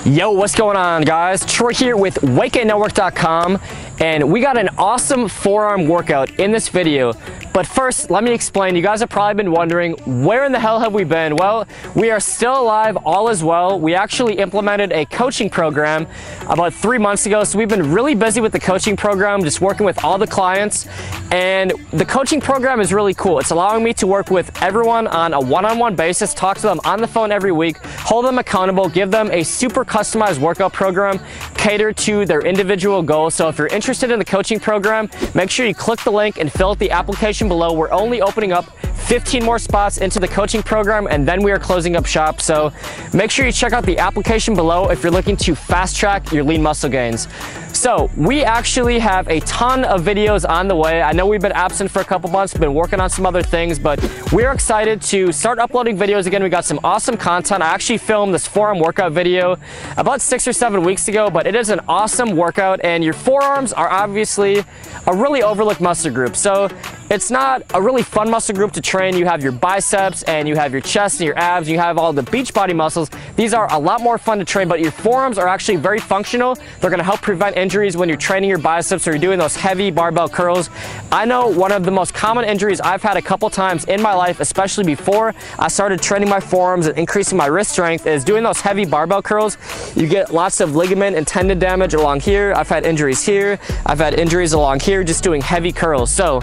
Yo, what's going on, guys? Troy here with WeightGainNetwork.com, and we got an awesome forearm workout in this video. But first, let me explain. You guys have probably been wondering, where in the hell have we been? Well, we are still alive, all is well. We actually implemented a coaching program about 3 months ago, so we've been really busy with the coaching program, just working with all the clients. And the coaching program is really cool. It's allowing me to work with everyone on a one-on-one basis, talk to them on the phone every week, hold them accountable, give them a super customized workout program catered to their individual goals. So if you're interested in the coaching program, make sure you click the link and fill out the application below. We're only opening up 15 more spots into the coaching program, and then we are closing up shop. So make sure you check out the application below if you're looking to fast track your lean muscle gains. So we actually have a ton of videos on the way. I know we've been absent for a couple months, been working on some other things, but we're excited to start uploading videos again. We got some awesome content. I actually filmed this forearm workout video about 6 or 7 weeks ago, but it is an awesome workout, and your forearms are obviously a really overlooked muscle group. So it's not a really fun muscle group to train. You have your biceps and you have your chest and your abs, and you have all the beach body muscles. These are a lot more fun to train, but your forearms are actually very functional. They're gonna help prevent injuries when you're training your biceps or you're doing those heavy barbell curls. I know one of the most common injuries I've had a couple times in my life, especially before I started training my forearms and increasing my wrist strength, is doing those heavy barbell curls. You get lots of ligament and tendon damage along here. I've had injuries here. I've had injuries along here just doing heavy curls. So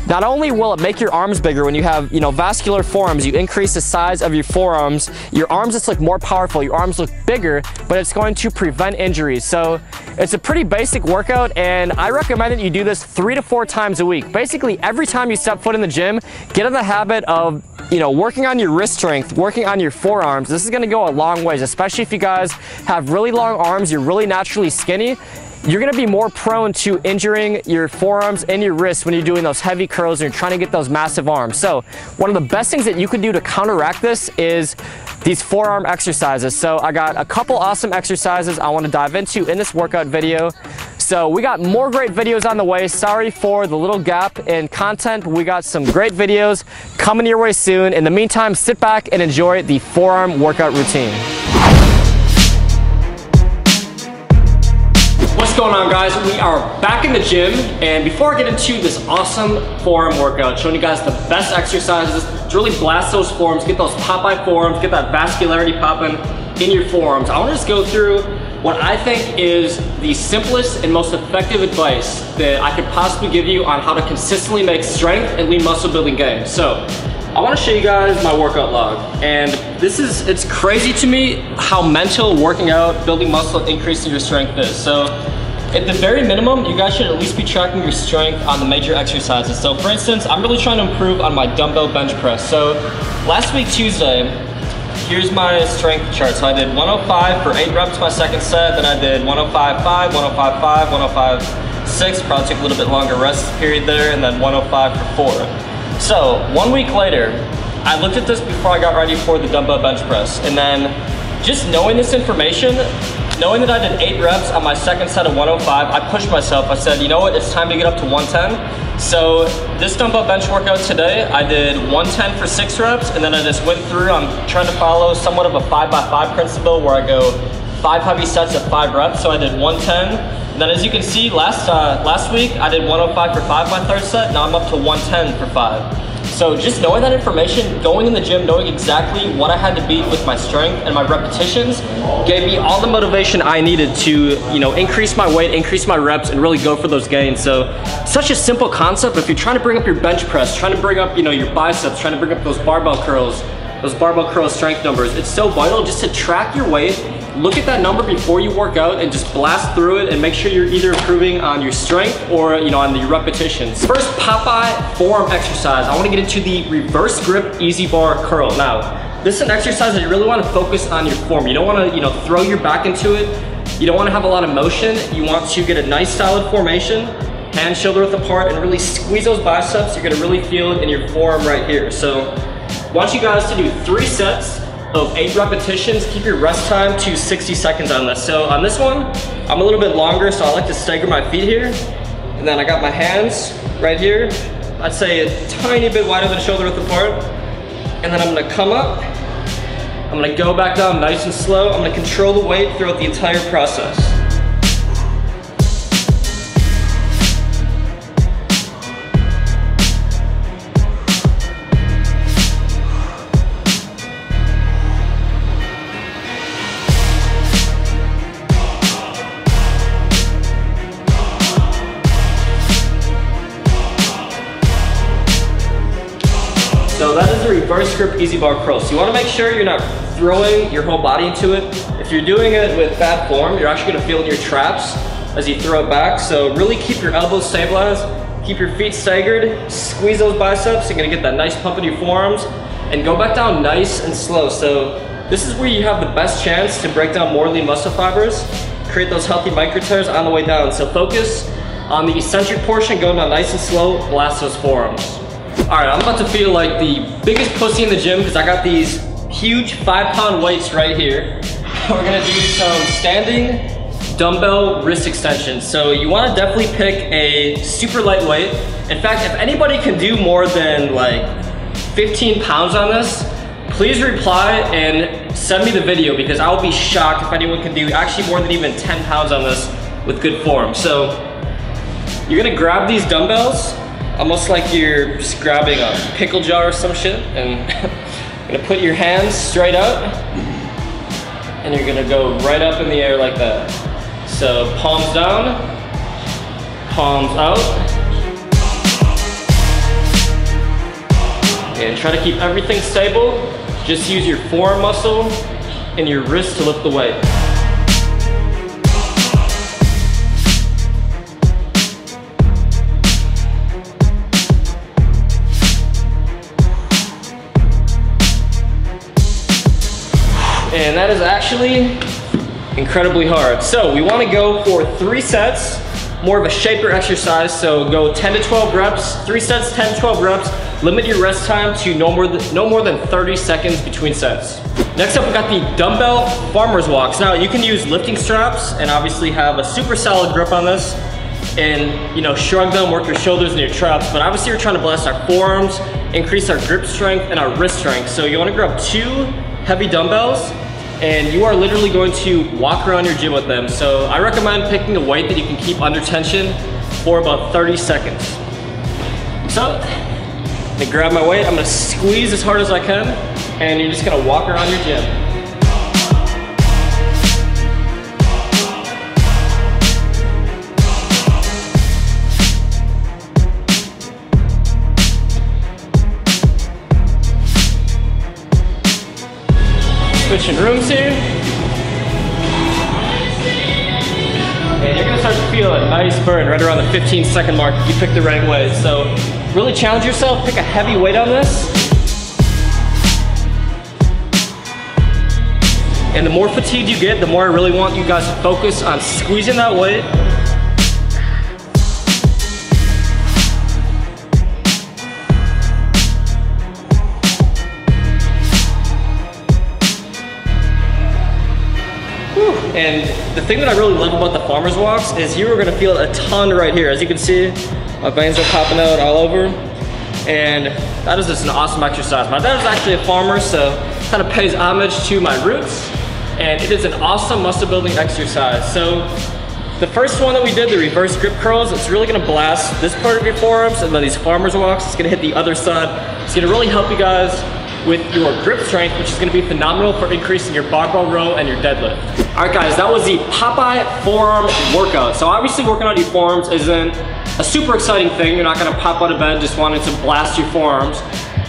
not only will it make your arms bigger when you have, vascular forearms, you increase the size of your forearms, your arms just look more powerful, your arms look bigger, but it's going to prevent injuries. So it's a pretty basic workout, and I recommend that you do this 3 to 4 times a week. Basically, every time you step foot in the gym, get in the habit of working on your wrist strength, working on your forearms. This is gonna go a long ways, especially if you guys have really long arms, you're really naturally skinny. You're gonna be more prone to injuring your forearms and your wrists when you're doing those heavy curls and you're trying to get those massive arms. So one of the best things that you can do to counteract this is these forearm exercises. So I got a couple awesome exercises I wanna dive into in this workout video. So we got more great videos on the way. Sorry for the little gap in content, but we got some great videos coming your way soon. In the meantime, sit back and enjoy the forearm workout routine. What's going on, guys? We are back in the gym, and before I get into this awesome forearm workout, showing you guys the best exercises to really blast those forearms, get those Popeye forearms, get that vascularity popping in your forearms, I want to just go through what I think is the simplest and most effective advice that I could possibly give you on how to consistently make strength and lean muscle building gains. So I want to show you guys my workout log, and it's crazy to me how mental working out, building muscle, increasing your strength is. So at the very minimum, you guys should at least be tracking your strength on the major exercises. So for instance, I'm really trying to improve on my dumbbell bench press. So last week, Tuesday, here's my strength chart. So I did 105 for 8 reps my second set, then I did 105.5, 105.5, 105.6, probably took a little bit longer rest period there, and then 105 for 4. So 1 week later, I looked at this before I got ready for the dumbbell bench press, and then just knowing this information, knowing that I did 8 reps on my second set of 105, I pushed myself. I said, you know what, it's time to get up to 110. So this dumbbell bench workout today, I did 110 for 6 reps, and then I just went through, I'm trying to follow somewhat of a 5x5 principle where I go 5 heavy sets of 5 reps. So I did 110. And then as you can see, last week, I did 105 for 5 my third set. Now I'm up to 110 for 5. So just knowing that information, going in the gym, knowing exactly what I had to beat with my strength and my repetitions gave me all the motivation I needed to, increase my weight, increase my reps, and really go for those gains. So such a simple concept. If you're trying to bring up your bench press, trying to bring up, your biceps, trying to bring up those barbell curls strength numbers, it's so vital just to track your weight. Look at that number before you work out and just blast through it and make sure you're either improving on your strength or on the repetitions. First Popeye forearm exercise, I want to get into the reverse grip easy bar curl. Now, this is an exercise that you really want to focus on your form. You don't want to throw your back into it. You don't want to have a lot of motion. You want to get a nice solid formation, hands shoulder width apart, and really squeeze those biceps. You're going to really feel it in your forearm right here. So I want you guys to do 3 sets of 8 repetitions. Keep your rest time to 60 seconds on this. So on this one, I'm a little bit longer, so I like to stagger my feet here. And then I got my hands right here. I'd say a tiny bit wider than shoulder width apart. And then I'm gonna come up, I'm I'm gonna go back down nice and slow. I'm gonna control the weight throughout the entire process. So that is a reverse grip easy bar curl. So you wanna make sure you're not throwing your whole body into it. If you're doing it with bad form, you're actually gonna feel in your traps as you throw it back. So really keep your elbows stabilized, keep your feet staggered, squeeze those biceps. You're gonna get that nice pump in your forearms and go back down nice and slow. So this is where you have the best chance to break down more lean muscle fibers, create those healthy micro tears on the way down. So focus on the eccentric portion, go down nice and slow, blast those forearms. All right, I'm about to feel like the biggest pussy in the gym because I got these huge 5-pound weights right here. We're gonna do some standing dumbbell wrist extensions. So you wanna definitely pick a super light weight. In fact, if anybody can do more than like 15 pounds on this, please reply and send me the video because I will be shocked if anyone can do actually more than even 10 pounds on this with good form. So you're gonna grab these dumbbells almost like you're just grabbing a pickle jar or some shit, and you're gonna put your hands straight out, and you're gonna go right up in the air like that. So palms down, palms out, and try to keep everything stable. Just use your forearm muscle and your wrist to lift the weight. And that is actually incredibly hard. So we want to go for 3 sets, more of a shaper exercise. So go 10 to 12 reps, 3 sets, 10 to 12 reps. Limit your rest time to no more than 30 seconds between sets. Next up, we got the dumbbell farmer's walks. Now you can use lifting straps and obviously have a super solid grip on this and shrug them, work your shoulders and your traps. But obviously we're trying to blast our forearms, increase our grip strength and our wrist strength. So you want to grab 2 heavy dumbbells and you are literally going to walk around your gym with them. So I recommend picking a weight that you can keep under tension for about 30 seconds. So I'm gonna grab my weight, I'm gonna squeeze as hard as I can, and you're just gonna walk around your gym. Switching rooms here. And you're gonna start to feel a nice burn right around the 15-second mark if you pick the right way. So really challenge yourself, pick a heavy weight on this. And the more fatigued you get, the more I really want you guys to focus on squeezing that weight. And the thing that I really love about the farmer's walks is you are gonna feel a ton right here. As you can see, my veins are popping out all over. And that is just an awesome exercise. My dad is actually a farmer, so it kind of pays homage to my roots. And it is an awesome muscle building exercise. So the first one that we did, the reverse grip curls, it's really gonna blast this part of your forearms, and then these farmer's walks, it's gonna hit the other side. It's gonna really help you guys with your grip strength, which is gonna be phenomenal for increasing your barbell row and your deadlift. All right guys, that was the Popeye forearm workout. So obviously working on your forearms isn't a super exciting thing. You're not gonna pop out of bed just wanting to blast your forearms,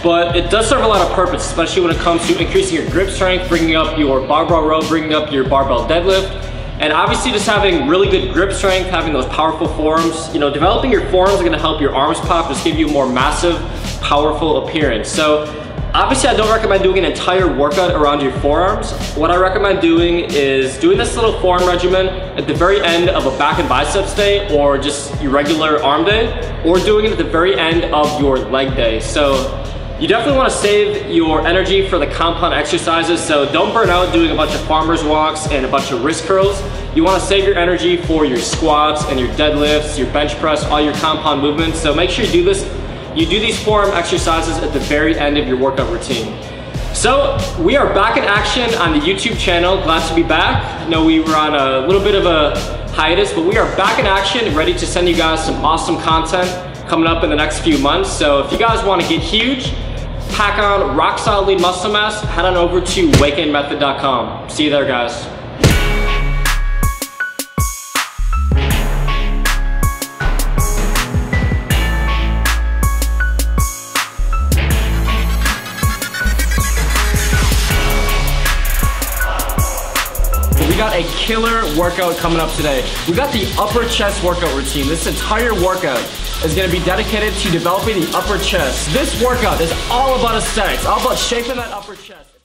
but it does serve a lot of purpose, especially when it comes to increasing your grip strength, bringing up your barbell row, bringing up your barbell deadlift, and obviously just having really good grip strength, having those powerful forearms. Developing your forearms are gonna help your arms pop, just give you a more massive, powerful appearance. So obviously, I don't recommend doing an entire workout around your forearms. What I recommend doing is doing this little forearm regimen at the very end of a back and biceps day, or just your regular arm day, or doing it at the very end of your leg day. So you definitely want to save your energy for the compound exercises. So don't burn out doing a bunch of farmer's walks and a bunch of wrist curls. You want to save your energy for your squats and your deadlifts, your bench press, all your compound movements. So make sure you do this. You do these forearm exercises at the very end of your workout routine. So we are back in action on the YouTube channel. Glad to be back. I know we were on a little bit of a hiatus, but we are back in action, ready to send you guys some awesome content coming up in the next few months. So if you guys want to get huge, pack on rock solid lean muscle mass, head on over to weightgainmethod.com. See you there, guys. We got a killer workout coming up today. We got the upper chest workout routine. This entire workout is gonna be dedicated to developing the upper chest. This workout is all about aesthetics, all about shaping that upper chest.